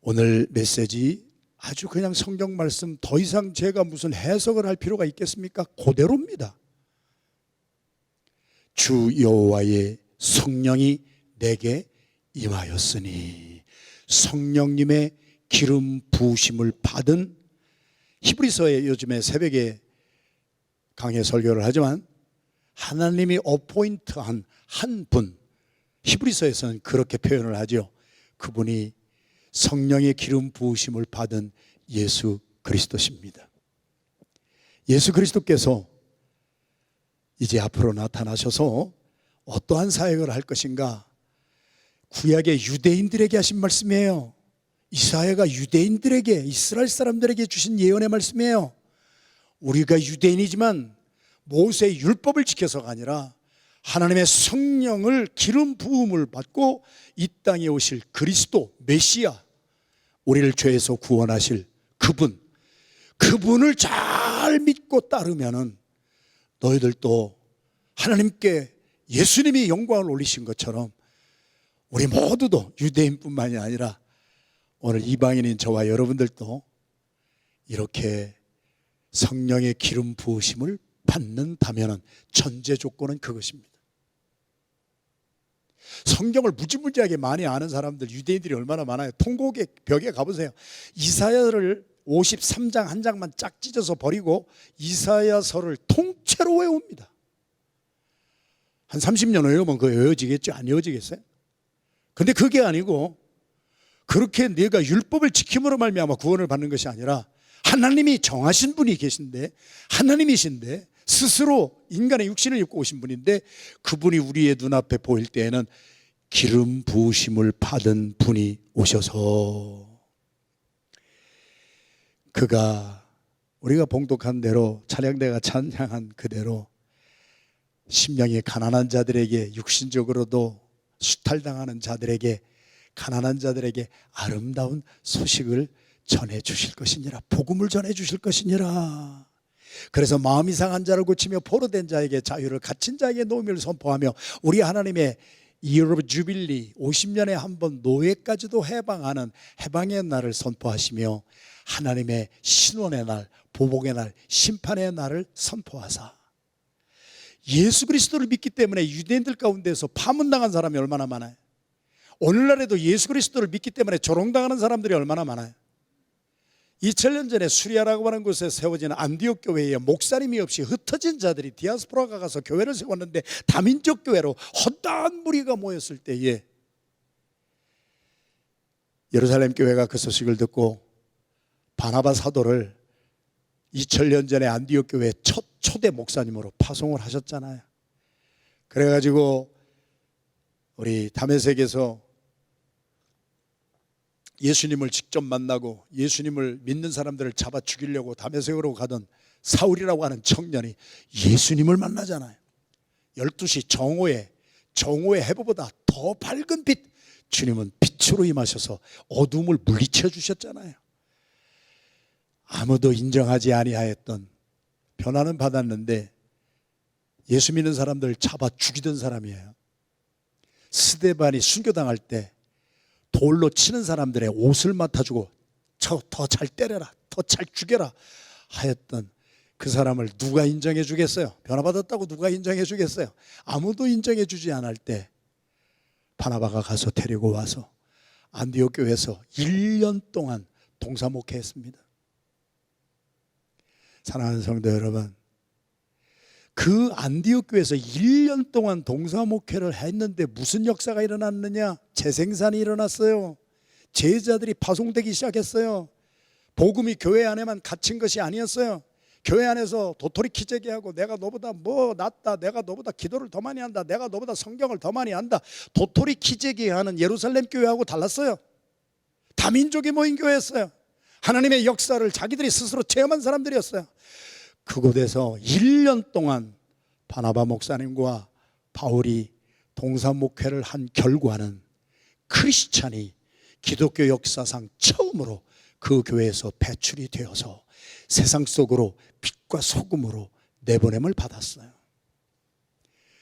오늘 메시지 아주 그냥 성경 말씀, 더 이상 제가 무슨 해석을 할 필요가 있겠습니까? 그대로입니다. 주 여호와의 성령이 내게 임하였으니, 성령님의 기름 부으심을 받은, 히브리서에 요즘에 새벽에 강해 설교를 하지만 하나님이 어포인트한 한 분, 히브리서에서는 그렇게 표현을 하죠. 그분이 성령의 기름 부으심을 받은 예수 그리스도십니다. 예수 그리스도께서 이제 앞으로 나타나셔서 어떠한 사역을 할 것인가? 구약의 유대인들에게 하신 말씀이에요. 이사야가 유대인들에게, 이스라엘 사람들에게 주신 예언의 말씀이에요. 우리가 유대인이지만 모세의 율법을 지켜서가 아니라 하나님의 성령을 기름 부음을 받고 이 땅에 오실 그리스도 메시아, 우리를 죄에서 구원하실 그분을 잘 믿고 따르면은 너희들도 하나님께 예수님이 영광을 올리신 것처럼 우리 모두도, 유대인뿐만이 아니라 오늘 이방인인 저와 여러분들도 이렇게 성령의 기름 부으심을 받는다면 전제 조건은 그것입니다. 성경을 무지무지하게 많이 아는 사람들, 유대인들이 얼마나 많아요. 통곡의 벽에 가보세요. 이사야를 53장 한 장만 짝 찢어서 버리고 이사야서를 통째로 외웁니다. 한 30년 외우면 그거 외워지겠죠? 안 외워지겠어요? 근데 그게 아니고, 그렇게 내가 율법을 지킴으로 말미암아 구원을 받는 것이 아니라 하나님이 정하신 분이 계신데, 하나님이신데 스스로 인간의 육신을 입고 오신 분인데, 그분이 우리의 눈앞에 보일 때에는 기름 부으심을 받은 분이 오셔서, 그가 우리가 봉독한 대로, 찬양대가 찬양한 그대로 심령이 가난한 자들에게, 육신적으로도 수탈당하는 자들에게, 가난한 자들에게 아름다운 소식을 전해 주실 것이니라. 복음을 전해 주실 것이니라. 그래서 마음이 상한 자를 고치며 포로된 자에게 자유를, 갇힌 자에게 노임을 선포하며 우리 하나님의 Year of Jubilee, 50년에 한 번 노예까지도 해방하는 해방의 날을 선포하시며 하나님의 신원의 날, 보복의 날, 심판의 날을 선포하사, 예수 그리스도를 믿기 때문에 유대인들 가운데서 파문당한 사람이 얼마나 많아요. 오늘날에도 예수 그리스도를 믿기 때문에 조롱당하는 사람들이 얼마나 많아요. 2000년 전에 수리아라고 하는 곳에 세워진 안디옥 교회에 목사님이 없이 흩어진 자들이 디아스포라가 가서 교회를 세웠는데, 다민족 교회로 헛다한 무리가 모였을 때에 예루살렘 교회가 그 소식을 듣고 바나바 사도를 2000년 전에 안디옥 교회 첫 초대 목사님으로 파송을 하셨잖아요. 그래가지고 우리 다메섹에서 예수님을 직접 만나고 예수님을 믿는 사람들을 잡아 죽이려고 다메섹으로 가던 사울이라고 하는 청년이 예수님을 만나잖아요. 12시 정오의 해보보다 더 밝은 빛, 주님은 빛으로 임하셔서 어둠을 물리쳐 주셨잖아요. 아무도 인정하지 아니하였던, 변화는 받았는데 예수 믿는 사람들 잡아 죽이던 사람이에요. 스데반이 순교당할 때 돌로 치는 사람들의 옷을 맡아주고 더 잘 때려라, 더 잘 죽여라 하였던 그 사람을 누가 인정해 주겠어요? 변화받았다고 누가 인정해 주겠어요? 아무도 인정해 주지 않을 때 바나바가 가서 데리고 와서 안디옥 교회에서 1년 동안 동사목회했습니다. 사랑하는 성도 여러분, 그 안디옥 교회에서 1년 동안 동사목회를 했는데 무슨 역사가 일어났느냐? 재생산이 일어났어요. 제자들이 파송되기 시작했어요. 복음이 교회 안에만 갇힌 것이 아니었어요. 교회 안에서 도토리 키재기하고 내가 너보다 뭐 낫다, 내가 너보다 기도를 더 많이 한다, 내가 너보다 성경을 더 많이 한다, 도토리 키재기하는 예루살렘 교회하고 달랐어요. 다민족이 모인 교회였어요. 하나님의 역사를 자기들이 스스로 체험한 사람들이었어요. 그곳에서 1년 동안 바나바 목사님과 바울이 동사목회를 한 결과는 크리스찬이 기독교 역사상 처음으로 그 교회에서 배출이 되어서 세상 속으로 빛과 소금으로 내보냄을 받았어요.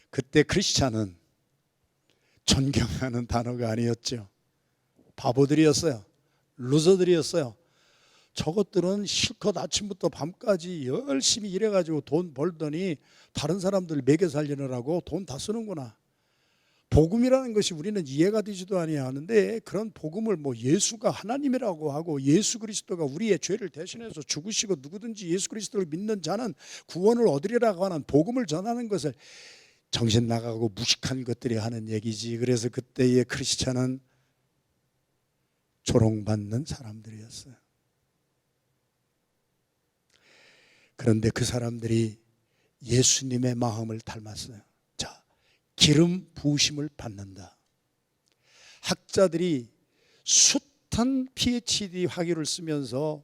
그때 크리스찬은 존경하는 단어가 아니었죠. 바보들이었어요. 루저들이었어요. 저것들은 실컷 아침부터 밤까지 열심히 일해가지고 돈 벌더니 다른 사람들 먹여 살리느라고 돈 다 쓰는구나. 복음이라는 것이 우리는 이해가 되지도 아니하는데, 그런 복음을 뭐 예수가 하나님이라고 하고 예수 그리스도가 우리의 죄를 대신해서 죽으시고 누구든지 예수 그리스도를 믿는 자는 구원을 얻으리라고 하는 복음을 전하는 것을 정신 나가고 무식한 것들이 하는 얘기지. 그래서 그때의 크리스찬은 조롱받는 사람들이었어요. 그런데 그 사람들이 예수님의 마음을 닮았어요. 자, 기름 부으심을 받는다. 학자들이 숱한 PhD 학위를 쓰면서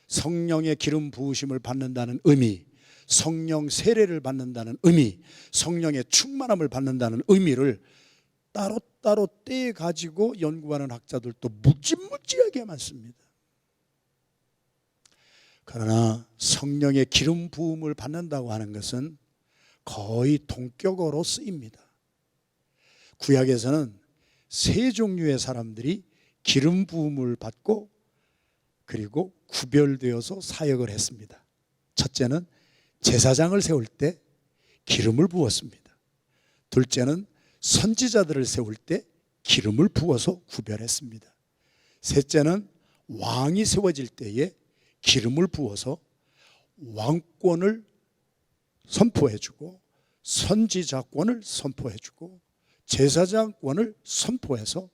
성령의 기름 부으심을 받는다는 의미, 성령 세례를 받는다는 의미, 성령의 충만함을 받는다는 의미를 따로따로 떼가지고 연구하는 학자들도 무지무지하게 많습니다. 그러나 성령의 기름 부음을 받는다고 하는 것은 거의 동격어로 쓰입니다. 구약에서는 세 종류의 사람들이 기름 부음을 받고 그리고 구별되어서 사역을 했습니다. 첫째는 제사장을 세울 때 기름을 부었습니다. 둘째는 선지자들을 세울 때 기름을 부어서 구별했습니다. 셋째는 왕이 세워질 때에 기름을 부어서 왕권을 선포해주고 선지자권을 선포해주고 제사장권을 선포해서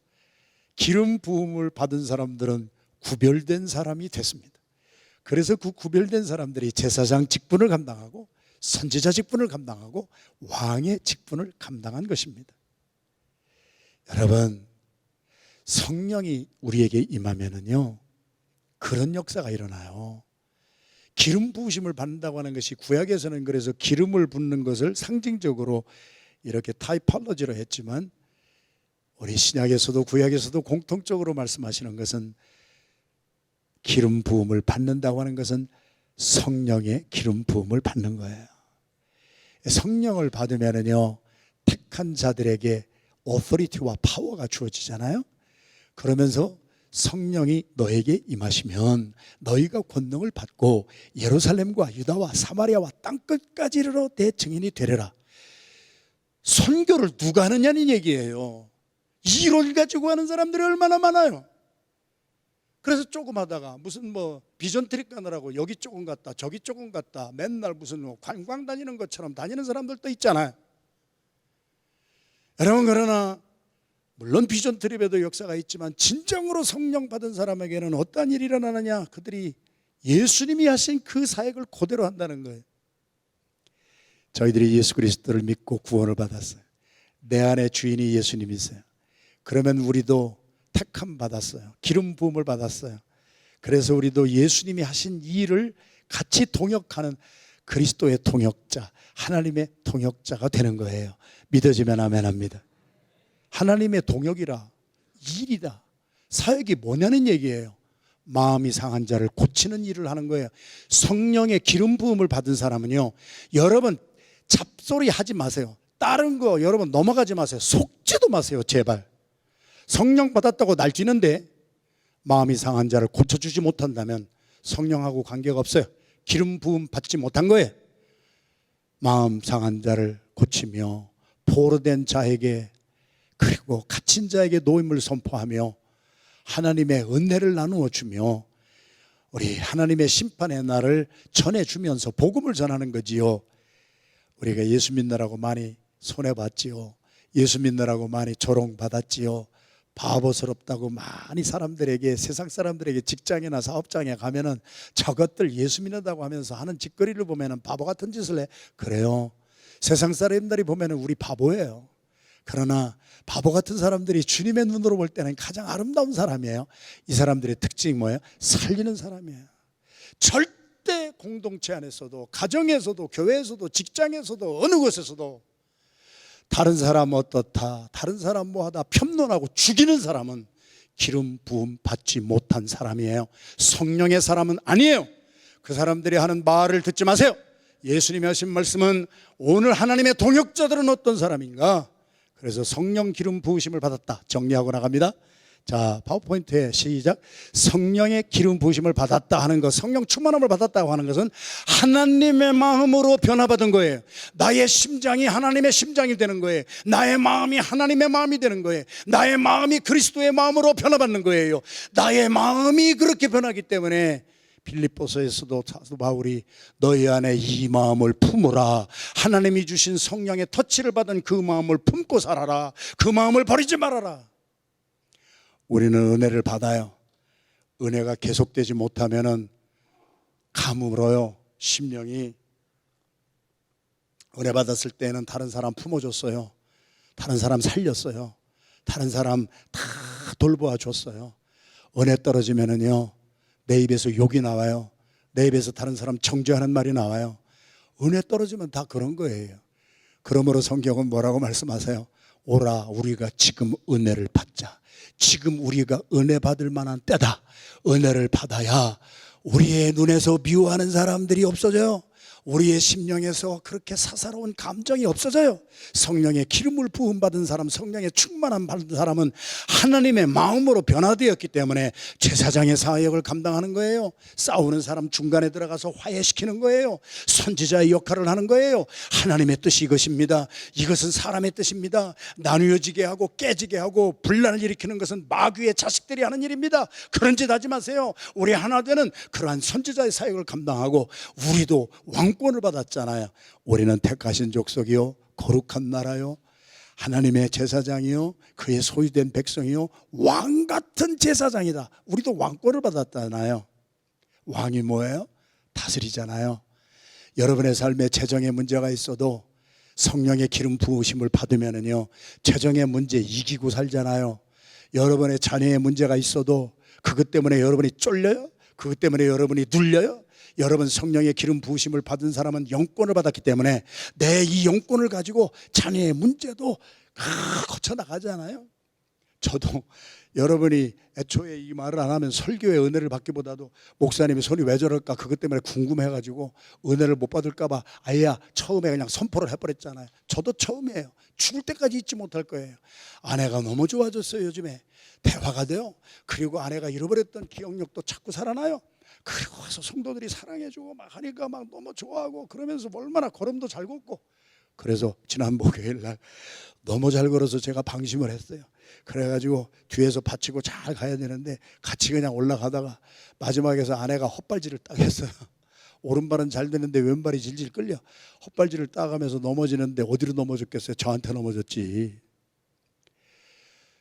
기름 부음을 받은 사람들은 구별된 사람이 됐습니다. 그래서 그 구별된 사람들이 제사장 직분을 감당하고 선지자 직분을 감당하고 왕의 직분을 감당한 것입니다. 여러분, 성령이 우리에게 임하면은요, 그런 역사가 일어나요. 기름 부으심을 받는다고 하는 것이 구약에서는 그래서 기름을 붓는 것을 상징적으로 이렇게 타이폴로지로 했지만, 우리 신약에서도 구약에서도 공통적으로 말씀하시는 것은 기름 부음을 받는다고 하는 것은 성령의 기름 부음을 받는 거예요. 성령을 받으면은요, 택한 자들에게 오토리티와 파워가 주어지잖아요. 그러면서 성령이 너에게 임하시면 너희가 권능을 받고 예루살렘과 유다와 사마리아와 땅끝까지 이르러 내 증인이 되리라. 선교를 누가 하느냐는 얘기예요. 이론을 가지고 하는 사람들이 얼마나 많아요. 그래서 조금 하다가 무슨 뭐 비전 트립 가느라고 여기 조금 갔다 저기 조금 갔다 맨날 무슨 뭐 관광 다니는 것처럼 다니는 사람들도 있잖아요. 여러분, 그러나 물론 비전 트립에도 역사가 있지만 진정으로 성령 받은 사람에게는 어떠한 일이 일어나느냐? 그들이 예수님이 하신 그 사역을 그대로 한다는 거예요. 저희들이 예수 그리스도를 믿고 구원을 받았어요. 내 안에 주인이 예수님이세요. 그러면 우리도 택함 받았어요. 기름 부음을 받았어요. 그래서 우리도 예수님이 하신 이 일을 같이 동역하는 그리스도의 동역자, 하나님의 동역자가 되는 거예요. 믿어지면 아멘 합니다. 하나님의 동역이라, 일이다. 사역이 뭐냐는 얘기예요. 마음이 상한 자를 고치는 일을 하는 거예요. 성령의 기름 부음을 받은 사람은요, 여러분 잡소리 하지 마세요. 다른 거 여러분 넘어가지 마세요. 속지도 마세요, 제발. 성령 받았다고 날뛰는데 마음이 상한 자를 고쳐주지 못한다면 성령하고 관계가 없어요. 기름 부음 받지 못한 거예요. 마음 상한 자를 고치며 포로된 자에게 그리고 갇힌 자에게 노임을 선포하며 하나님의 은혜를 나누어 주며 우리 하나님의 심판의 날을 전해주면서 복음을 전하는 거지요. 우리가 예수 믿느라고 많이 손해봤지요. 예수 믿느라고 많이 조롱받았지요. 바보스럽다고 많이 사람들에게, 세상 사람들에게 직장이나 사업장에 가면은 저것들 예수 믿는다고 하면서 하는 짓거리를 보면은 바보 같은 짓을 해. 그래요. 세상 사람들이 보면은 우리 바보예요. 그러나 바보 같은 사람들이 주님의 눈으로 볼 때는 가장 아름다운 사람이에요. 이 사람들의 특징이 뭐예요? 살리는 사람이에요. 절대 공동체 안에서도, 가정에서도, 교회에서도, 직장에서도, 어느 곳에서도 다른 사람 어떻다, 다른 사람 뭐하다 편론하고 죽이는 사람은 기름 부음 받지 못한 사람이에요. 성령의 사람은 아니에요. 그 사람들이 하는 말을 듣지 마세요. 예수님이 하신 말씀은 오늘 하나님의 동역자들은 어떤 사람인가? 그래서 성령 기름 부으심을 받았다. 정리하고 나갑니다. 자, 파워포인트에 시작. 성령의 기름 부으심을 받았다 하는 것, 성령 충만함을 받았다고 하는 것은 하나님의 마음으로 변화받은 거예요. 나의 심장이 하나님의 심장이 되는 거예요. 나의 마음이 하나님의 마음이 되는 거예요. 나의 마음이 그리스도의 마음으로 변화받는 거예요. 나의 마음이 그렇게 변하기 때문에 빌립보서에서도 사도 바울이 너희 안에 이 마음을 품으라, 하나님이 주신 성령의 터치를 받은 그 마음을 품고 살아라, 그 마음을 버리지 말아라. 우리는 은혜를 받아요. 은혜가 계속되지 못하면은 가물어요. 심령이. 은혜 받았을 때는 다른 사람 품어줬어요. 다른 사람 살렸어요. 다른 사람 다 돌보아 줬어요. 은혜 떨어지면은요, 내 입에서 욕이 나와요. 내 입에서 다른 사람 정죄하는 말이 나와요. 은혜 떨어지면 다 그런 거예요. 그러므로 성경은 뭐라고 말씀하세요? 오라, 우리가 지금 은혜를 받자. 지금 우리가 은혜 받을 만한 때다. 은혜를 받아야 우리의 눈에서 미워하는 사람들이 없어져요. 우리의 심령에서 그렇게 사사로운 감정이 없어져요. 성령의 기름을 부음받은 사람, 성령의 충만함 받은 사람은 하나님의 마음으로 변화되었기 때문에 제사장의 사역을 감당하는 거예요. 싸우는 사람 중간에 들어가서 화해시키는 거예요. 선지자의 역할을 하는 거예요. 하나님의 뜻이 이것입니다. 이것은 사람의 뜻입니다. 나누어지게 하고 깨지게 하고 분란을 일으키는 것은 마귀의 자식들이 하는 일입니다. 그런 짓 하지 마세요. 우리 하나 되는 그러한 선지자의 사역을 감당하고, 우리도 왕권을 받았잖아요. 우리는 택하신 족속이요, 거룩한 나라요, 하나님의 제사장이요, 그의 소유된 백성이요, 왕같은 제사장이다. 우리도 왕권을 받았잖아요. 왕이 뭐예요? 다스리잖아요. 여러분의 삶에 재정에 문제가 있어도 성령의 기름 부으심을 받으면은요, 재정의 문제 이기고 살잖아요. 여러분의 자녀의 문제가 있어도 그것 때문에 여러분이 쫄려요? 그것 때문에 여러분이 눌려요? 여러분 성령의 기름 부으심을 받은 사람은 영권을 받았기 때문에 내 이 영권을 가지고 자녀의 문제도 거쳐 나가잖아요. 저도 여러분이 애초에 이 말을 안 하면 설교의 은혜를 받기보다도 목사님이 손이 왜 저럴까 그것 때문에 궁금해가지고 은혜를 못 받을까 봐 아예야 처음에 그냥 선포를 해버렸잖아요. 저도 처음이에요. 죽을 때까지 잊지 못할 거예요. 아내가 너무 좋아졌어요. 요즘에 대화가 돼요. 그리고 아내가 잃어버렸던 기억력도 자꾸 살아나요. 그리고 와서 성도들이 사랑해주고 막 하니까 막 너무 좋아하고, 그러면서 얼마나 걸음도 잘 걷고. 그래서 지난 목요일 날 너무 잘 걸어서 제가 방심을 했어요. 그래가지고 뒤에서 받치고 잘 가야 되는데 같이 그냥 올라가다가 마지막에서 아내가 헛발질을 딱 했어요. 오른발은 잘 되는데 왼발이 질질 끌려. 헛발질을 따가면서 넘어지는데 어디로 넘어졌겠어요? 저한테 넘어졌지.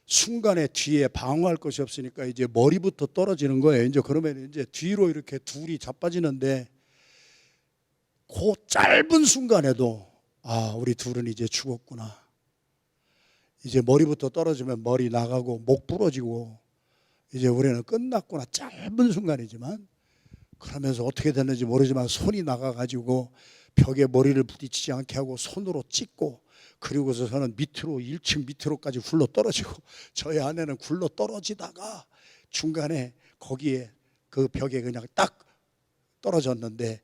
순간에 뒤에 방어할 것이 없으니까 이제 머리부터 떨어지는 거예요. 이제 그러면 이제 뒤로 이렇게 둘이 자빠지는데, 그 짧은 순간에도 아, 우리 둘은 이제 죽었구나. 이제 머리부터 떨어지면 머리 나가고 목 부러지고 이제 우리는 끝났구나. 짧은 순간이지만, 그러면서 어떻게 됐는지 모르지만 손이 나가가지고 벽에 머리를 부딪히지 않게 하고 손으로 찢고, 그리고서 저는 밑으로 1층 밑으로까지 굴러 떨어지고, 저희 아내는 굴러 떨어지다가 중간에 거기에 그 벽에 그냥 딱 떨어졌는데,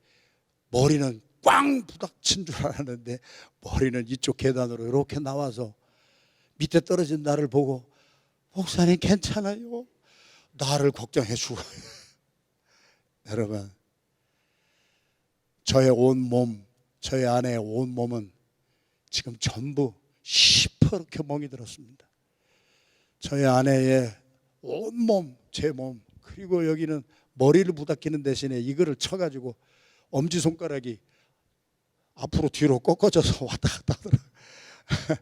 머리는 꽝 부닥친 줄 알았는데 머리는 이쪽 계단으로 이렇게 나와서 밑에 떨어진 나를 보고 목사님 괜찮아요? 나를 걱정해 주고. 여러분, 저의 온 몸, 저의 아내의 온 몸은 지금 전부 시퍼렇게 멍이 들었습니다. 저희 아내의 온몸, 제 몸, 그리고 여기는 머리를 부닥기는 대신에 이거를 쳐가지고 엄지손가락이 앞으로 뒤로 꺾어져서 왔다 갔다 하더라고요.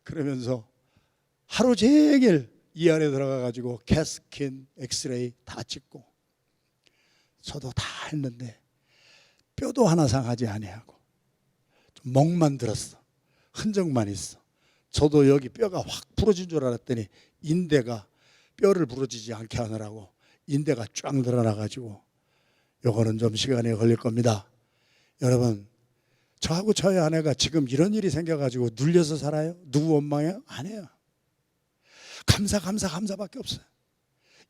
그러면서 하루 종일 이 안에 들어가가지고 캐스킨, 엑스레이 다 찍고 저도 다 했는데 뼈도 하나 상하지 아니하고 멍만 들었어. 흔적만 있어. 저도 여기 뼈가 확 부러진 줄 알았더니 인대가 뼈를 부러지지 않게 하느라고 인대가 쫙 늘어나가지고 요거는 좀 시간이 걸릴 겁니다. 여러분, 저하고 저희 아내가 지금 이런 일이 생겨가지고 눌려서 살아요? 누구 원망해요? 안 해요. 감사밖에 없어요.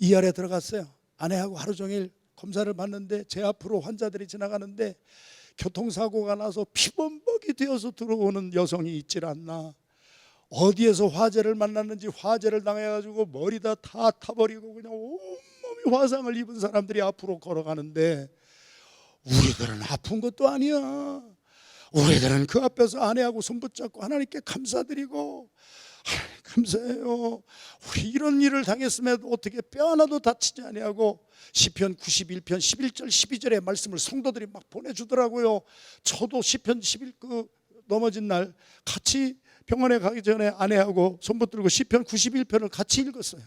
ER에 들어갔어요. 아내하고 하루 종일 검사를 받는데 제 앞으로 환자들이 지나가는데 교통사고가 나서 피범벅이 되어서 들어오는 여성이 있질 않나. 어디에서 화재를 만났는지 화재를 당해가지고 머리 다 타버리고 그냥 온몸이 화상을 입은 사람들이 앞으로 걸어가는데, 우리들은 아픈 것도 아니야. 우리들은 그 앞에서 아내하고 손 붙잡고 하나님께 감사드리고, 하나님 감사해요, 우리 이런 일을 당했음에도 어떻게 뼈 하나도 다치지 아니하고, 시편 91편 11절 12절의 말씀을 성도들이 막 보내주더라고요. 저도 시편 11 넘어진 날 같이 병원에 가기 전에 아내하고 손 붙들고 시편 91편을 같이 읽었어요.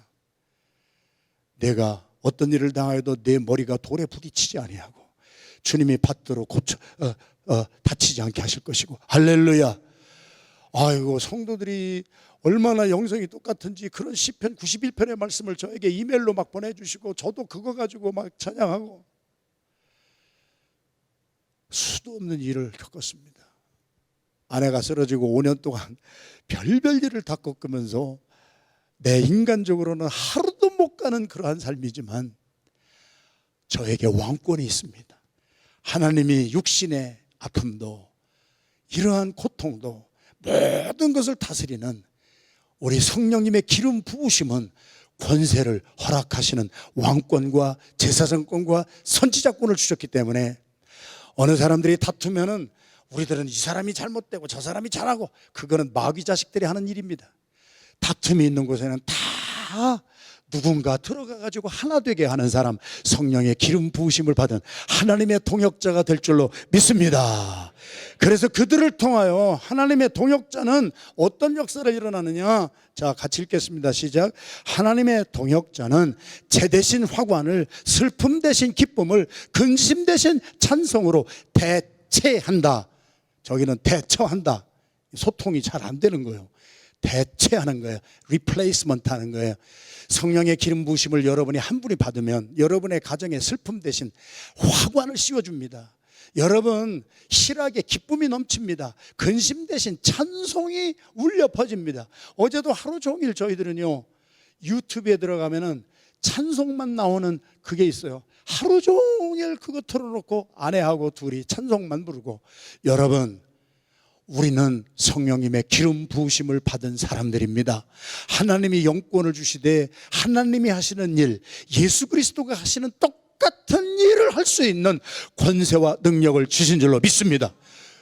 내가 어떤 일을 당하여도 내 머리가 돌에 부딪히지 아니하고 주님이 받들어 다치지 않게 하실 것이고. 할렐루야. 아이고, 성도들이 얼마나 영성이 똑같은지 그런 시편 91편의 말씀을 저에게 이메일로 막 보내주시고, 저도 그거 가지고 막 찬양하고. 수도 없는 일을 겪었습니다. 아내가 쓰러지고 5년 동안 별별 일을 다 겪으면서 내 인간적으로는 하루도 못 가는 그러한 삶이지만 저에게 왕권이 있습니다. 하나님이 육신의 아픔도 이러한 고통도 모든 것을 다스리는 우리 성령님의 기름 부으심은 권세를 허락하시는 왕권과 제사장권과 선지자권을 주셨기 때문에, 어느 사람들이 다투면은 우리들은 이 사람이 잘못되고 저 사람이 잘하고, 그거는 마귀 자식들이 하는 일입니다. 다툼이 있는 곳에는 다 누군가 들어가가지고 하나 되게 하는 사람, 성령의 기름 부으심을 받은 하나님의 동역자가 될 줄로 믿습니다. 그래서 그들을 통하여 하나님의 동역자는 어떤 역사를 일어나느냐. 자, 같이 읽겠습니다. 시작. 하나님의 동역자는 죄 대신 화관을, 슬픔 대신 기쁨을, 근심 대신 찬송으로 대체한다. 저기는 대처한다. 소통이 잘 안 되는 거예요. 대체하는 거예요. 리플레이스먼트 하는 거예요. 성령의 기름 부으심을 여러분이 한 분이 받으면 여러분의 가정에 슬픔 대신 화관을 씌워줍니다. 여러분 실학에 기쁨이 넘칩니다. 근심 대신 찬송이 울려 퍼집니다. 어제도 하루 종일 저희들은요, 유튜브에 들어가면은 찬송만 나오는 그게 있어요. 하루 종일 그거 틀어놓고 아내하고 둘이 찬송만 부르고. 여러분, 우리는 성령님의 기름 부으심을 받은 사람들입니다. 하나님이 영권을 주시되 하나님이 하시는 일, 예수 그리스도가 하시는 똑같은 일을 할 수 있는 권세와 능력을 주신 줄로 믿습니다.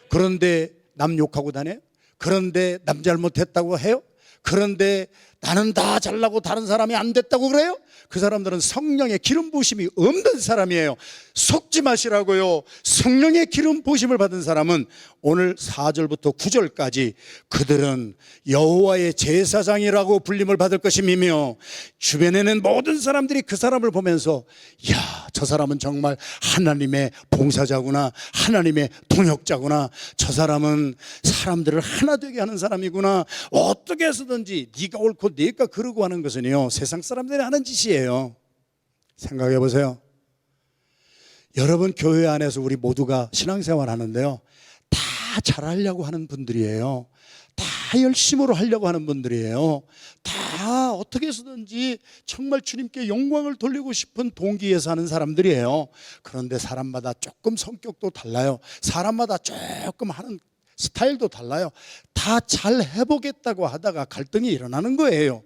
그런데 남 욕하고 다녀요? 그런데 남 잘못했다고 해요? 그런데 나는 다 잘나고 다른 사람이 안 됐다고 그래요? 그 사람들은 성령의 기름 부으심이 없는 사람이에요. 속지 마시라고요. 성령의 기름 부으심을 받은 사람은 오늘 4절부터 9절까지 그들은 여호와의 제사장이라고 불림을 받을 것이며, 주변에는 모든 사람들이 그 사람을 보면서 야, 저 사람은 정말 하나님의 봉사자구나, 하나님의 동역자구나, 저 사람은 사람들을 하나 되게 하는 사람이구나, 어떻게 해서든지 네가 옳고 네가 그러고 하는 것은요, 세상 사람들이 하는 짓이에요. 생각해 보세요. 여러분 교회 안에서 우리 모두가 신앙생활 하는데요, 다 잘하려고 하는 분들이에요. 다 열심으로 하려고 하는 분들이에요. 다 어떻게 해서든지 정말 주님께 영광을 돌리고 싶은 동기에서 하는 사람들이에요. 그런데 사람마다 조금 성격도 달라요. 사람마다 조금 하는 스타일도 달라요. 다 잘 해보겠다고 하다가 갈등이 일어나는 거예요.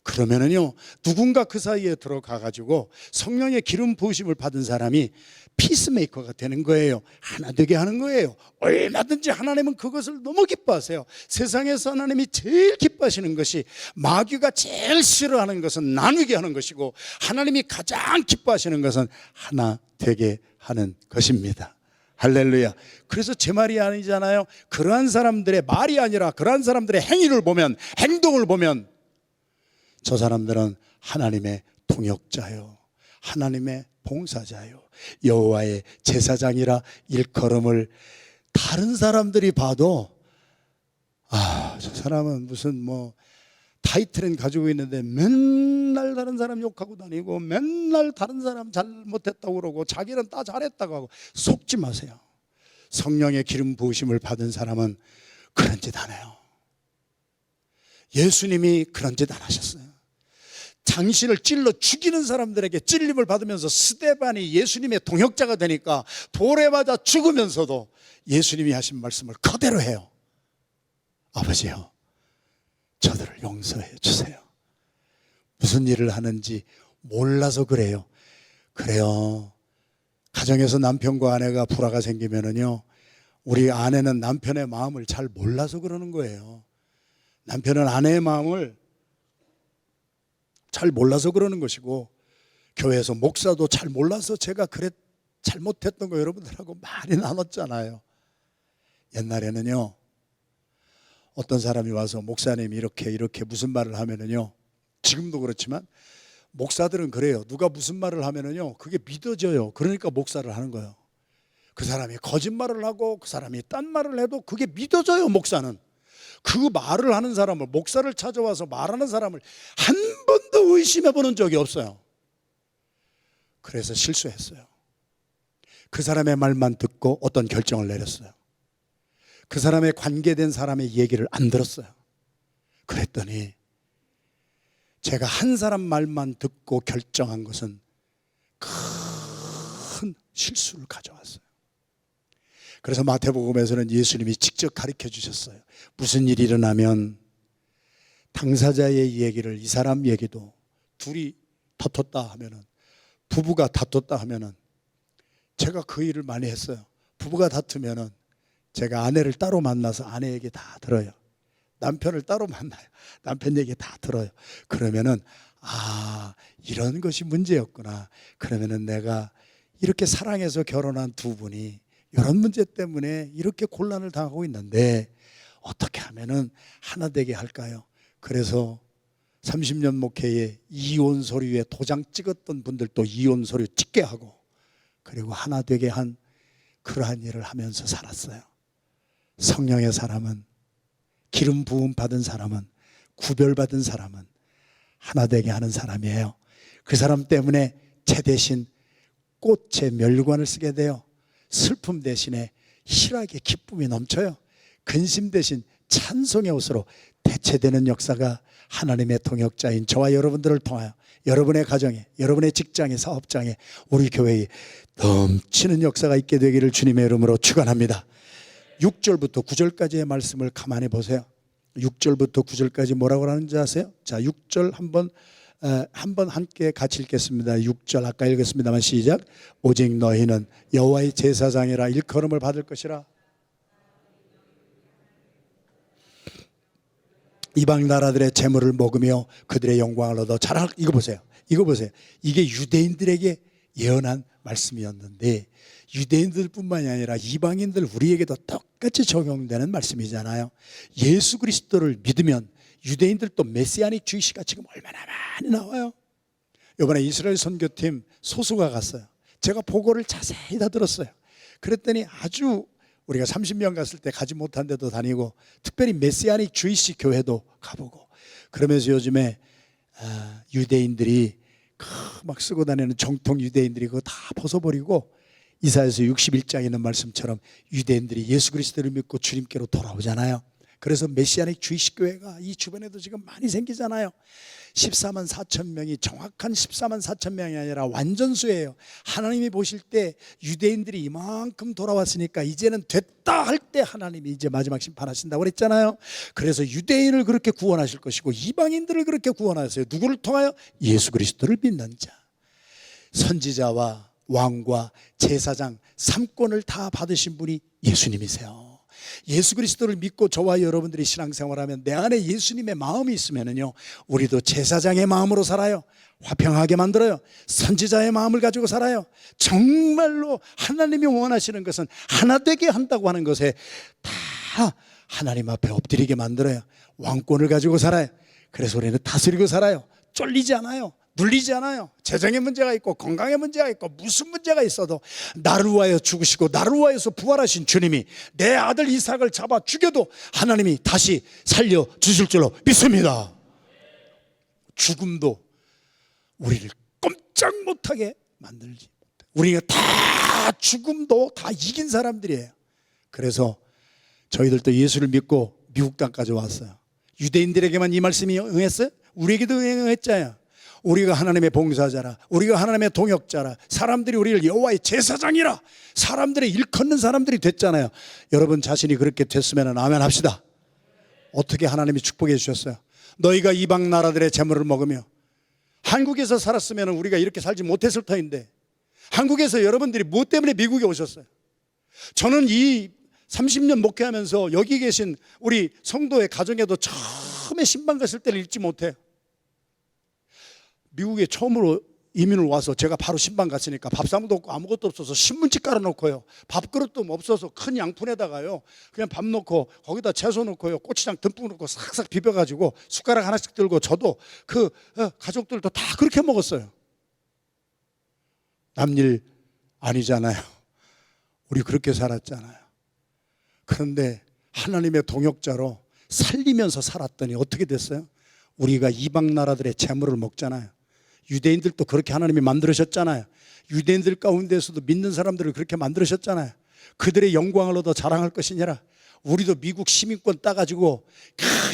그러면은요, 누군가 그 사이에 들어가가지고 성령의 기름 부으심을 받은 사람이 피스메이커가 되는 거예요. 하나 되게 하는 거예요. 얼마든지 하나님은 그것을 너무 기뻐하세요. 세상에서 하나님이 제일 기뻐하시는 것이, 마귀가 제일 싫어하는 것은 나누게 하는 것이고, 하나님이 가장 기뻐하시는 것은 하나 되게 하는 것입니다. 할렐루야. 그래서 제 말이 아니잖아요. 그러한 사람들의 말이 아니라 그러한 사람들의 행위를 보면, 행동을 보면 저 사람들은 하나님의 동역자요, 하나님의 봉사자요, 여호와의 제사장이라 일컬음을 다른 사람들이 봐도, 아, 저 사람은 무슨 타이틀은 가지고 있는데 맨날 다른 사람 욕하고 다니고 맨날 다른 사람 잘못했다고 그러고 자기는 다 잘했다고 하고. 속지 마세요. 성령의 기름 부으심을 받은 사람은 그런 짓 안 해요. 예수님이 그런 짓 안 하셨어요. 당신을 찔러 죽이는 사람들에게 찔림을 받으면서 스데반이 예수님의 동역자가 되니까 돌에 맞아 죽으면서도 예수님이 하신 말씀을 그대로 해요. 아버지요, 저들을 용서해 주세요. 무슨 일을 하는지 몰라서 그래요. 그래요. 가정에서 남편과 아내가 불화가 생기면은요, 우리 아내는 남편의 마음을 잘 몰라서 그러는 거예요. 남편은 아내의 마음을 잘 몰라서 그러는 것이고, 교회에서 목사도 잘 몰라서 제가 잘못했던 거 여러분들하고 많이 나눴잖아요. 옛날에는요, 어떤 사람이 와서 목사님이 이렇게 무슨 말을 하면은요, 지금도 그렇지만 목사들은 그래요. 누가 무슨 말을 하면은요, 그게 믿어져요. 그러니까 목사를 하는 거예요. 그 사람이 거짓말을 하고 그 사람이 딴 말을 해도 그게 믿어져요. 목사는 그 말을 하는 사람을, 목사를 찾아와서 말하는 사람을 한 번도 의심해 보는 적이 없어요. 그래서 실수했어요. 그 사람의 말만 듣고 어떤 결정을 내렸어요. 그 사람에 관계된 사람의 얘기를 안 들었어요. 그랬더니 제가 한 사람 말만 듣고 결정한 것은 큰 실수를 가져왔어요. 그래서 마태복음에서는 예수님이 직접 가르쳐 주셨어요. 무슨 일이 일어나면 당사자의 얘기를, 이 사람 얘기도, 둘이 다퉜다 하면은, 부부가 다퉜다 하면은, 제가 그 일을 많이 했어요. 부부가 다투면은 제가 아내를 따로 만나서 아내 얘기 다 들어요. 남편을 따로 만나요. 남편 얘기 다 들어요. 그러면은 이런 것이 문제였구나. 그러면은 내가 이렇게 사랑해서 결혼한 두 분이 이런 문제 때문에 이렇게 곤란을 당하고 있는데 어떻게 하면은 하나 되게 할까요? 그래서 30년 목회에 이혼 서류에 도장 찍었던 분들도 이혼 서류 찍게 하고, 그리고 하나 되게 한 그러한 일을 하면서 살았어요. 성령의 사람은, 기름 부음 받은 사람은, 구별받은 사람은 하나 되게 하는 사람이에요. 그 사람 때문에 채 대신 꽃의 멸관을 쓰게 돼요. 슬픔 대신에 희락의 기쁨이 넘쳐요. 근심 대신 찬송의 옷으로 대체되는 역사가 하나님의 통역자인 저와 여러분들을 통하여 여러분의 가정에, 여러분의 직장에, 사업장에, 우리 교회에 넘치는 역사가 있게 되기를 주님의 이름으로 축원합니다. 6절부터 9절까지의 말씀을 가만히 보세요. 6절부터 9절까지 뭐라고 하는지 아세요? 자, 6절 한번 함께 같이 읽겠습니다. 6절 아까 읽었습니다만 시작. 오직 너희는 여호와의 제사장이라 일컬음을 받을 것이라. 이방 나라들의 재물을 먹으며 그들의 영광을 얻어 자랑. 이거 보세요. 이게 유대인들에게 예언한 말씀이었는데, 유대인들뿐만이 아니라 이방인들, 우리에게도 똑같이 적용되는 말씀이잖아요. 예수 그리스도를 믿으면 유대인들도 메시아닉 주의시가 지금 얼마나 많이 나와요. 이번에 이스라엘 선교팀 소수가 갔어요. 제가 보고를 자세히 다 들었어요. 그랬더니 아주 우리가 30년 갔을 때 가지 못한 데도 다니고, 특별히 메시아닉 주의시 교회도 가보고, 그러면서 요즘에 유대인들이 막 쓰고 다니는 정통 유대인들이 그거 다 벗어버리고 이사야서 61장에 있는 말씀처럼 유대인들이 예수 그리스도를 믿고 주님께로 돌아오잖아요. 그래서 메시아닉 주의식 교회가 이 주변에도 지금 많이 생기잖아요. 14만 4천 명이, 정확한 14만 4천 명이 아니라 완전수예요. 하나님이 보실 때 유대인들이 이만큼 돌아왔으니까 이제는 됐다 할 때 하나님이 이제 마지막 심판하신다고 그랬잖아요. 그래서 유대인을 그렇게 구원하실 것이고 이방인들을 그렇게 구원하세요. 누구를 통하여? 예수 그리스도를 믿는 자. 선지자와 왕과 제사장 3권을 다 받으신 분이 예수님이세요. 예수 그리스도를 믿고 저와 여러분들이 신앙생활하면 내 안에 예수님의 마음이 있으면요, 우리도 제사장의 마음으로 살아요. 화평하게 만들어요. 선지자의 마음을 가지고 살아요. 정말로 하나님이 원하시는 것은 하나 되게 한다고 하는 것에 다 하나님 앞에 엎드리게 만들어요. 왕권을 가지고 살아요. 그래서 우리는 다스리고 살아요. 쫄리지 않아요. 눌리지 않아요. 재정에 문제가 있고 건강에 문제가 있고 무슨 문제가 있어도 나를 위하여 죽으시고 나를 위하여서 부활하신 주님이 내 아들 이삭을 잡아 죽여도 하나님이 다시 살려주실 줄로 믿습니다. 죽음도 우리를 꼼짝 못하게 만들지 못해. 우리가 다 죽음도 다 이긴 사람들이에요. 그래서 저희들도 예수를 믿고 미국 땅까지 왔어요. 유대인들에게만 이 말씀이 응했어요? 우리에게도 응했잖아요. 우리가 하나님의 봉사자라, 우리가 하나님의 동역자라, 사람들이 우리를 여호와의 제사장이라, 사람들의 일컫는 사람들이 됐잖아요. 여러분 자신이 그렇게 됐으면 아멘 합시다. 어떻게 하나님이 축복해 주셨어요? 너희가 이방 나라들의 재물을 먹으며. 한국에서 살았으면 우리가 이렇게 살지 못했을 터인데, 한국에서 여러분들이 무엇 때문에 미국에 오셨어요? 저는 이 30년 목회하면서 여기 계신 우리 성도의 가정에도 처음에 신방 갔을 때를 잊지 못해요. 미국에 처음으로 이민을 와서 제가 바로 신방 갔으니까 밥상도 없고 아무것도 없어서 신문지 깔아놓고요, 밥그릇도 없어서 큰 양푼에다가요 그냥 밥 넣고 거기다 채소 넣고요, 고추장 듬뿍 넣고 싹싹 비벼가지고 숟가락 하나씩 들고, 저도 그 가족들도 다 그렇게 먹었어요. 남일 아니잖아요. 우리 그렇게 살았잖아요. 그런데 하나님의 동역자로 살리면서 살았더니 어떻게 됐어요? 우리가 이방 나라들의 재물을 먹잖아요. 유대인들도 그렇게 하나님이 만들으셨잖아요. 유대인들 가운데서도 믿는 사람들을 그렇게 만들으셨잖아요. 그들의 영광을 얻어 자랑할 것이니라. 우리도 미국 시민권 따가지고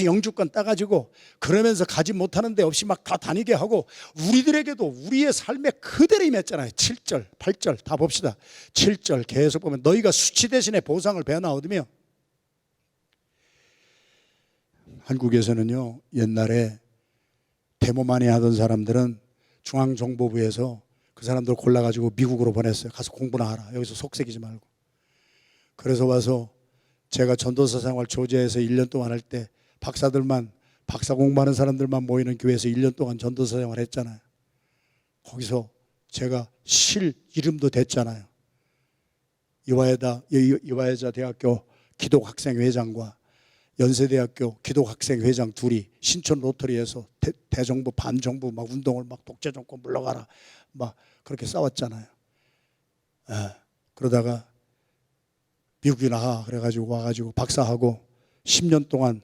영주권 따가지고 그러면서 가지 못하는 데 없이 막 다 다니게 하고, 우리들에게도 우리의 삶에 그대로 임했잖아요. 7절 8절 다 봅시다. 7절 계속 보면 너희가 수치 대신에 보상을 배나 얻으며. 한국에서는요 옛날에 데모 많이 하던 사람들은 중앙정보부에서 그 사람들 골라가지고 미국으로 보냈어요. 가서 공부나 하라, 여기서 속색이지 말고. 그래서 와서 제가 전도사 생활 조지아에서 1년 동안 할 때 박사들만, 박사 공부하는 사람들만 모이는 교회에서 1년 동안 전도사 생활 했잖아요. 거기서 제가 실 이름도 됐잖아요. 이화여자 대학교 기독학생회장과 연세대학교 기독학생회장 둘이 신촌 로터리에서 대정부 반정부 막 운동을 막 독재정권 물러가라 막 그렇게 싸웠잖아요. 그러다가 미국이 나가 그래가지고 와가지고 박사하고 10년 동안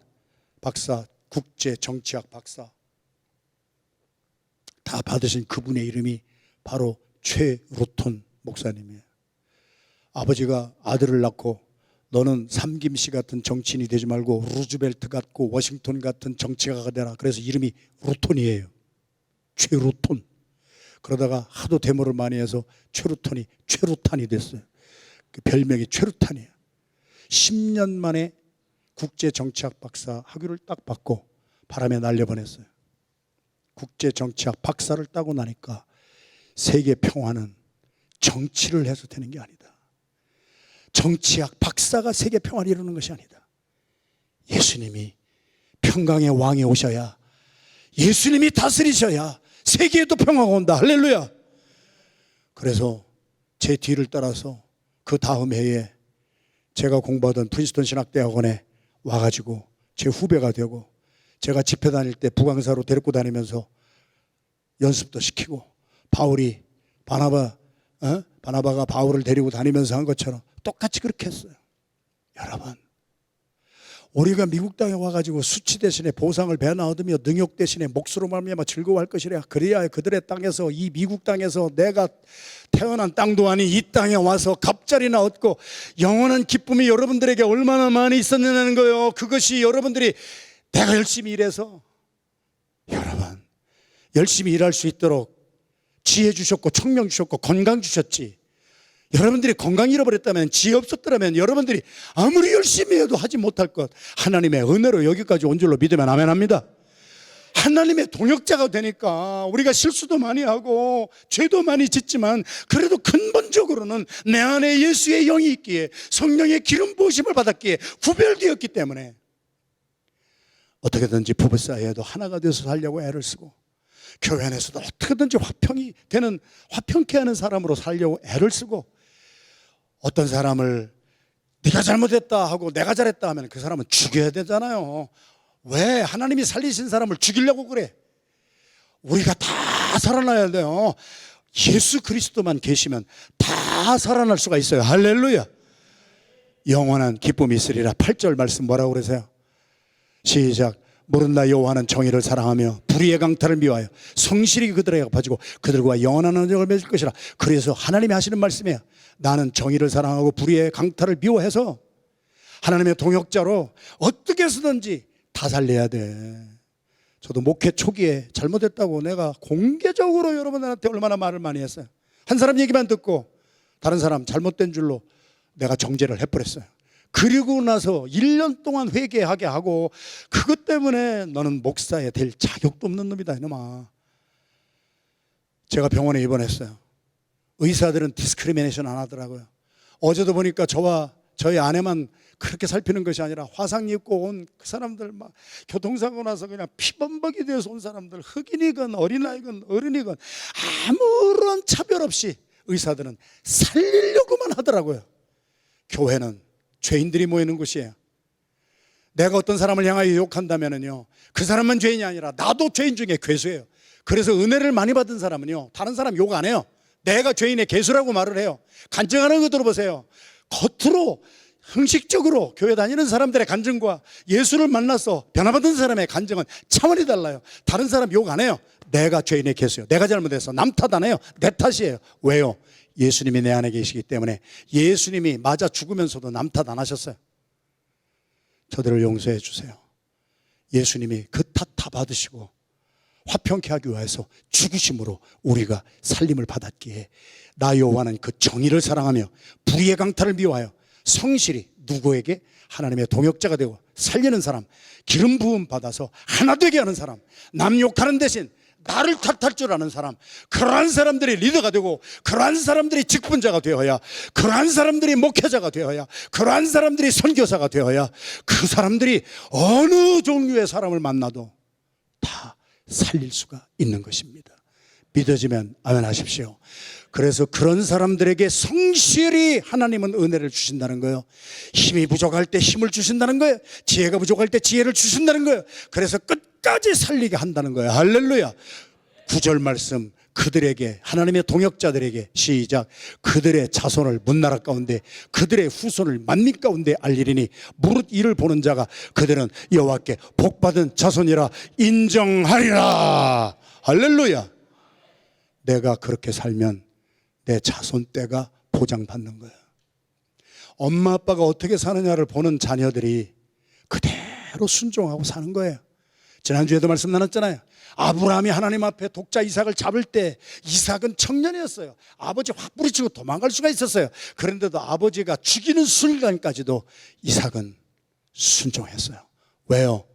박사, 국제 정치학 박사 다 받으신 그분의 이름이 바로 최루톤 목사님이에요. 아버지가 아들을 낳고 너는 삼김씨 같은 정치인이 되지 말고 루즈벨트 같고 워싱턴 같은 정치가가 되라. 그래서 이름이 루톤이에요. 최루톤. 그러다가 하도 데모를 많이 해서 최루톤이 최루탄이 됐어요. 그 별명이 최루탄이에요. 10년 만에 국제정치학 박사 학위를 딱 받고 바람에 날려보냈어요. 국제정치학 박사를 따고 나니까 세계 평화는 정치를 해서 되는 게 아니다. 정치학 박사가 세계 평화를 이루는 것이 아니다. 예수님이 평강의 왕이 오셔야, 예수님이 다스리셔야 세계에도 평화가 온다. 할렐루야. 그래서 제 뒤를 따라서 그 다음 해에 제가 공부하던 프린스턴 신학대학원에 와가지고 제 후배가 되고, 제가 집회 다닐 때 부강사로 데리고 다니면서 연습도 시키고, 바울이 바나바가 바울을 데리고 다니면서 한 것처럼 똑같이 그렇게 했어요. 여러분, 우리가 미국 땅에 와가지고 수치 대신에 보상을 배나 얻으며 능욕 대신에 몫으로 말미암아 즐거워할 것이라. 그래야 그들의 땅에서, 이 미국 땅에서 내가 태어난 땅도 아닌 이 땅에 와서 갑자리나 얻고 영원한 기쁨이 여러분들에게 얼마나 많이 있었느냐는 거예요. 그것이 여러분들이 내가 열심히 일해서, 여러분 열심히 일할 수 있도록 지혜 주셨고 청명 주셨고 건강 주셨지. 여러분들이 건강 잃어버렸다면, 지혜 없었더라면 여러분들이 아무리 열심히 해도 하지 못할 것, 하나님의 은혜로 여기까지 온 줄로 믿으면 아멘합니다. 하나님의 동역자가 되니까 우리가 실수도 많이 하고 죄도 많이 짓지만, 그래도 근본적으로는 내 안에 예수의 영이 있기에, 성령의 기름 부으심을 받았기에 구별되었기 때문에 어떻게든지 부부 사이에도 하나가 돼서 살려고 애를 쓰고, 교회 안에서도 어떻게든지 화평케 하는 사람으로 살려고 애를 쓰고, 어떤 사람을 네가 잘못했다 하고 내가 잘했다 하면 그 사람은 죽여야 되잖아요. 왜 하나님이 살리신 사람을 죽이려고 그래? 우리가 다 살아나야 돼요. 예수 그리스도만 계시면 다 살아날 수가 있어요. 할렐루야. 영원한 기쁨이 있으리라. 8절 말씀 뭐라고 그러세요? 시작. 모른 나 여호와는 정의를 사랑하며 불의의 강탈을 미워하여 성실히 그들에게 갚아주고 그들과 영원한 언약을 맺을 것이라. 그래서 하나님이 하시는 말씀이에요. 나는 정의를 사랑하고 불의의 강탈을 미워해서 하나님의 동역자로 어떻게 해서든지 다 살려야 돼. 저도 목회 초기에 잘못했다고 내가 공개적으로 여러분들한테 얼마나 말을 많이 했어요. 한 사람 얘기만 듣고 다른 사람 잘못된 줄로 내가 정죄를 해버렸어요. 그리고 나서 1년 동안 회개하게 하고, 그것 때문에 너는 목사에 될 자격도 없는 놈이다 이놈아. 제가 병원에 입원했어요. 의사들은 디스크리미네이션 안 하더라고요. 어제도 보니까 저와 저희 아내만 그렇게 살피는 것이 아니라 화상 입고 온 그 사람들, 막 교통사고 나서 그냥 피범벅이 되어서 온 사람들, 흑인이건 어린아이건 어른이건 아무런 차별 없이 의사들은 살리려고만 하더라고요. 교회는 죄인들이 모이는 곳이에요. 내가 어떤 사람을 향하여 욕한다면요, 그 사람만 죄인이 아니라 나도 죄인 중에 괴수예요. 그래서 은혜를 많이 받은 사람은요, 다른 사람 욕 안 해요. 내가 죄인의 괴수라고 말을 해요. 간증하는 거 들어보세요. 겉으로 형식적으로 교회 다니는 사람들의 간증과 예수를 만나서 변화받은 사람의 간증은 차원이 달라요. 다른 사람 욕 안 해요. 내가 죄인의 괴수예요. 내가 잘못해서 남 탓 안 해요. 내 탓이에요. 왜요? 예수님이 내 안에 계시기 때문에. 예수님이 맞아 죽으면서도 남 탓 안 하셨어요. 저들을 용서해 주세요. 예수님이 그 탓 다 받으시고 화평케 하기 위해서 죽으심으로 우리가 살림을 받았기에, 나 여호와는 그 정의를 사랑하며 불의의 강탈을 미워하여 성실히 누구에게? 하나님의 동역자가 되고 살리는 사람, 기름 부음 받아서 하나 되게 하는 사람, 남 욕하는 대신 나를 탓할 줄 아는 사람, 그러한 사람들이 리더가 되고, 그러한 사람들이 직분자가 되어야, 그러한 사람들이 목회자가 되어야, 그러한 사람들이 선교사가 되어야, 그 사람들이 어느 종류의 사람을 만나도 다 살릴 수가 있는 것입니다. 믿어지면 아멘 하십시오. 그래서 그런 사람들에게 성실히 하나님은 은혜를 주신다는 거예요. 힘이 부족할 때 힘을 주신다는 거예요. 지혜가 부족할 때 지혜를 주신다는 거예요. 그래서 끝까지 살리게 한다는 거예요. 할렐루야. 9절 말씀, 그들에게, 하나님의 동역자들에게, 시작, 그들의 자손을 문나라 가운데 그들의 후손을 만민 가운데 알리리니 무릇 이를 보는 자가 그들은 여호와께 복받은 자손이라 인정하리라. 할렐루야. 내가 그렇게 살면 내 자손 때가 보장받는 거야. 엄마 아빠가 어떻게 사느냐를 보는 자녀들이 그대로 순종하고 사는 거예요. 지난주에도 말씀 나눴잖아요. 아브라함이 하나님 앞에 독자 이삭을 잡을 때 이삭은 청년이었어요. 아버지 확 부리치고 도망갈 수가 있었어요. 그런데도 아버지가 죽이는 순간까지도 이삭은 순종했어요. 왜요?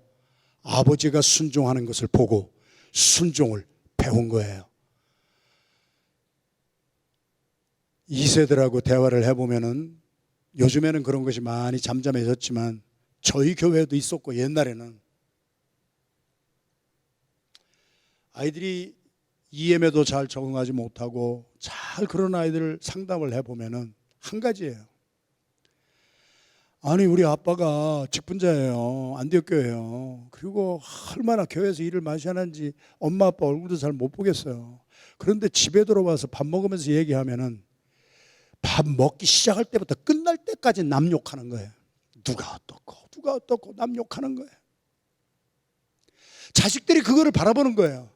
아버지가 순종하는 것을 보고 순종을 배운 거예요. 2세들하고 대화를 해보면은, 요즘에는 그런 것이 많이 잠잠해졌지만 저희 교회도 있었고, 옛날에는 아이들이 EM에도 잘 적응하지 못하고 잘 그런 아이들을 상담을 해보면은 한 가지예요. 아니, 우리 아빠가 직분자예요. 안디옥교회예요. 그리고 얼마나 교회에서 일을 많이 하는지 엄마 아빠 얼굴도 잘 못 보겠어요. 그런데 집에 들어와서 밥 먹으면서 얘기하면은 밥 먹기 시작할 때부터 끝날 때까지 남 욕하는 거예요. 누가 어떻고 남 욕하는 거예요. 자식들이 그거를 바라보는 거예요.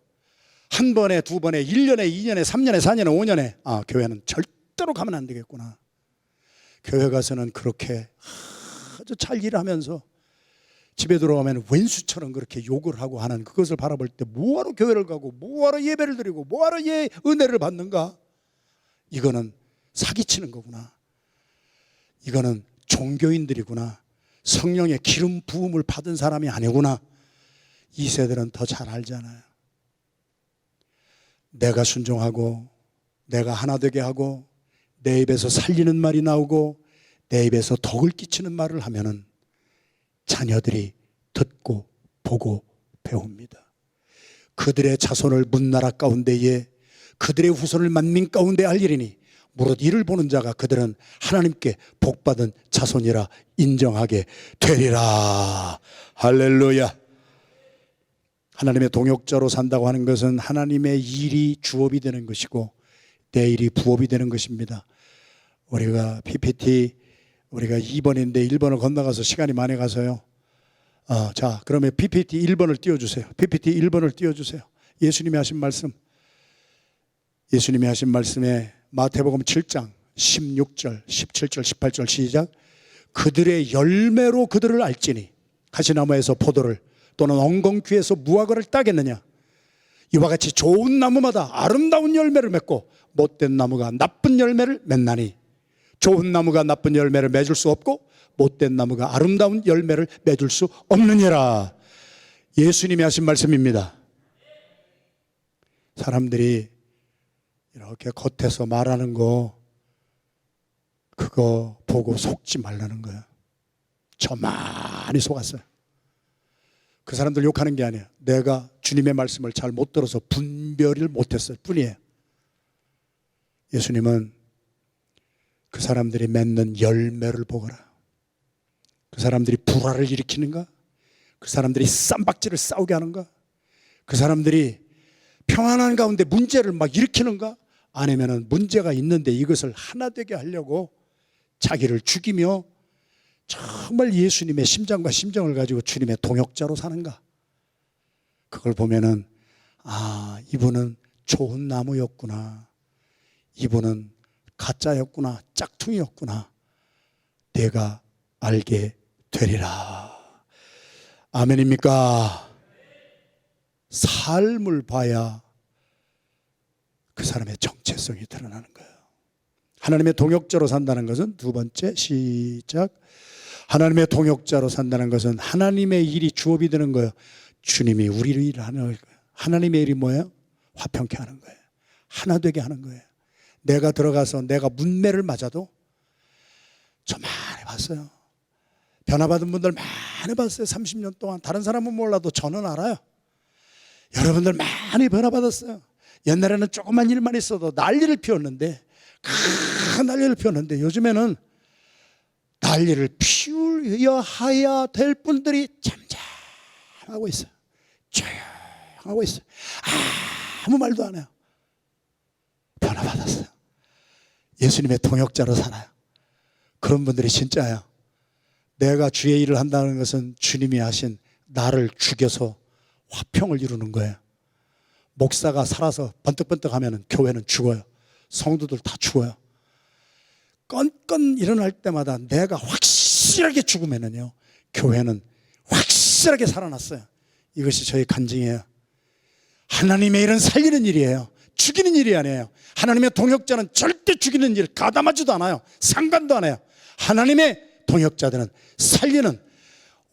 한 번에, 두 번에, 1년에, 2년에, 3년에, 4년에, 5년에, 아, 교회는 절대로 가면 안 되겠구나. 교회 가서는 그렇게 아주 잘 일하면서 집에 들어가면 왼수처럼 그렇게 욕을 하고 하는 그것을 바라볼 때, 뭐하러 교회를 가고 뭐하러 예배를 드리고 뭐하러 은혜를 받는가? 이거는 사기치는 거구나. 이거는 종교인들이구나. 성령의 기름 부음을 받은 사람이 아니구나. 이 세들은 더 잘 알잖아요. 내가 순종하고 내가 하나 되게 하고 내 입에서 살리는 말이 나오고 내 입에서 덕을 끼치는 말을 하면은 자녀들이 듣고 보고 배웁니다. 그들의 자손을 문나라 가운데에 그들의 후손을 만민 가운데 알리리니 무릇 이를 보는 자가 그들은 하나님께 복받은 자손이라 인정하게 되리라. 할렐루야. 하나님의 동역자로 산다고 하는 것은 하나님의 일이 주업이 되는 것이고 내 일이 부업이 되는 것입니다. 우리가 PPT 우리가 2번인데 1번을 건너가서 시간이 많이 가서요. 자, 그러면 PPT 1번을 띄워주세요. PPT 1번을 띄워주세요. 예수님이 하신 말씀, 예수님이 하신 말씀에 마태복음 7장 16절 17절 18절 시작. 그들의 열매로 그들을 알지니 가시나무에서 포도를 또는 엉겅퀴에서 무화과를 따겠느냐. 이와 같이 좋은 나무마다 아름다운 열매를 맺고 못된 나무가 나쁜 열매를 맺나니 좋은 나무가 나쁜 열매를 맺을 수 없고 못된 나무가 아름다운 열매를 맺을 수 없느니라. 예수님이 하신 말씀입니다. 사람들이 이렇게 겉에서 말하는 거 그거 보고 속지 말라는 거예요. 저 많이 속았어요. 그 사람들 욕하는 게 아니에요. 내가 주님의 말씀을 잘 못 들어서 분별을 못했을 뿐이에요. 예수님은 그 사람들이 맺는 열매를 보거라. 그 사람들이 불화를 일으키는가? 그 사람들이 쌈박질을 싸우게 하는가? 그 사람들이 평안한 가운데 문제를 막 일으키는가? 아니면 문제가 있는데 이것을 하나 되게 하려고 자기를 죽이며 정말 예수님의 심장과 심정을 가지고 주님의 동역자로 사는가? 그걸 보면은 아, 이분은 좋은 나무였구나. 이분은 가짜였구나. 짝퉁이었구나. 내가 알게 되리라. 아멘입니까? 삶을 봐야 그 사람의 정체성이 드러나는 거예요. 하나님의 동역자로 산다는 것은 두 번째, 시작. 하나님의 동역자로 산다는 것은 하나님의 일이 주업이 되는 거예요. 주님이 우리를 일하는 거예요. 하나님의 일이 뭐예요? 화평케 하는 거예요. 하나 되게 하는 거예요. 내가 들어가서 내가 문매를 맞아도 저 많이 봤어요. 변화받은 분들 많이 봤어요. 30년 동안. 다른 사람은 몰라도 저는 알아요. 여러분들 많이 변화받았어요. 옛날에는 조그만 일만 있어도 난리를 피웠는데, 큰 난리를 피웠는데 요즘에는 난리를 피워야 될 분들이 잠잠하고 있어요. 조용하고 있어요. 아무 말도 안 해요. 변화받았어요. 예수님의 동역자로 살아요. 그런 분들이 진짜예요. 내가 주의 일을 한다는 것은 주님이 하신 나를 죽여서 화평을 이루는 거예요. 목사가 살아서 번뜩번뜩하면 교회는 죽어요. 성도들 다 죽어요. 건건 일어날 때마다 내가 확실하게 죽으면요, 교회는 확실하게 살아났어요. 이것이 저희 간증이에요. 하나님의 일은 살리는 일이에요. 죽이는 일이 아니에요. 하나님의 동역자는 절대 죽이는 일 가담하지도 않아요. 상관도 안 해요. 하나님의 동역자들은 살리는,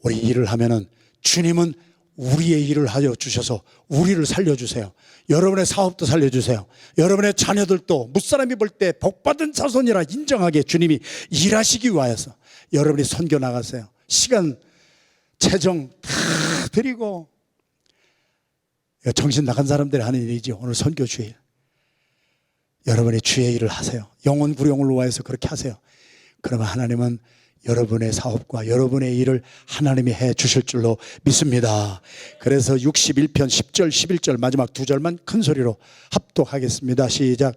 우리 일을 하면은 주님은 우리의 일을 하여 주셔서 우리를 살려주세요. 여러분의 사업도 살려주세요. 여러분의 자녀들도 무사람이 볼 때 복받은 자손이라 인정하게 주님이 일하시기 위하여서 여러분이 선교 나가세요. 시간, 재정 다 드리고, 정신 나간 사람들이 하는 일이지. 오늘 선교 주일 여러분이 주의 일을 하세요. 영혼 구령을 위하여서 그렇게 하세요. 그러면 하나님은 여러분의 사업과 여러분의 일을 하나님이 해 주실 줄로 믿습니다. 그래서 61편 10절 11절 마지막 두 절만 큰 소리로 합독하겠습니다. 시작.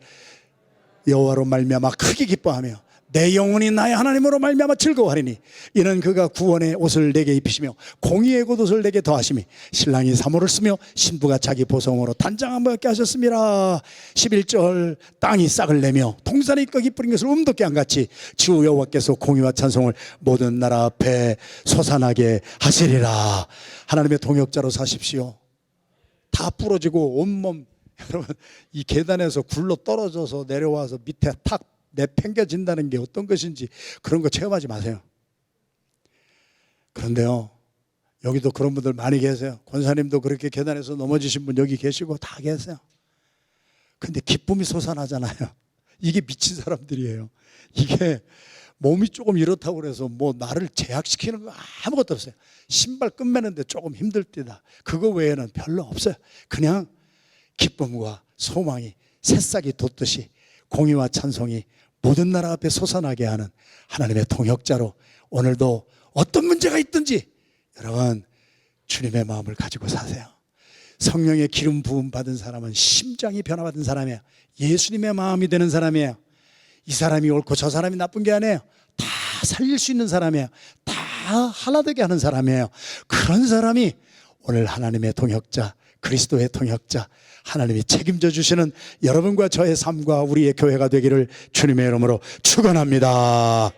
여호와로 말미암아 크게 기뻐하며 내 영혼이 나의 하나님으로 말미암아 즐거워하리니 이는 그가 구원의 옷을 내게 입히시며 공의의 겉옷을 내게 더하시니 신랑이 사모를 쓰며 신부가 자기 보성으로 단장함과 함께 하셨습니다. 11절 땅이 싹을 내며 동산이 꺾이 뿌린 것을 움돋게 한같이 주 여호와께서 공의와 찬송을 모든 나라 앞에 솟아나게 하시리라. 하나님의 동역자로 사십시오. 다 부러지고 온몸, 여러분 이 계단에서 굴러 떨어져서 내려와서 밑에 탁 내팽겨진다는 게 어떤 것인지 그런 거 체험하지 마세요. 그런데요, 여기도 그런 분들 많이 계세요. 권사님도 그렇게 계단에서 넘어지신 분 여기 계시고 다 계세요. 근데 기쁨이 솟아나잖아요. 이게 미친 사람들이에요. 이게 몸이 조금 이렇다고 그래서 뭐 나를 제약시키는 거 아무것도 없어요. 신발 끝매는데 조금 힘들 때다. 그거 외에는 별로 없어요. 그냥 기쁨과 소망이 새싹이 돋듯이 공의와 찬송이 모든 나라 앞에 솟아나게 하는 하나님의 동역자로 오늘도 어떤 문제가 있든지 여러분 주님의 마음을 가지고 사세요. 성령의 기름 부음 받은 사람은 심장이 변화받은 사람이에요. 예수님의 마음이 되는 사람이에요. 이 사람이 옳고 저 사람이 나쁜 게 아니에요. 다 살릴 수 있는 사람이에요. 다 하나 되게 하는 사람이에요. 그런 사람이 오늘 하나님의 동역자, 그리스도의 동역자, 하나님이 책임져 주시는 여러분과 저의 삶과 우리의 교회가 되기를 주님의 이름으로 축원합니다.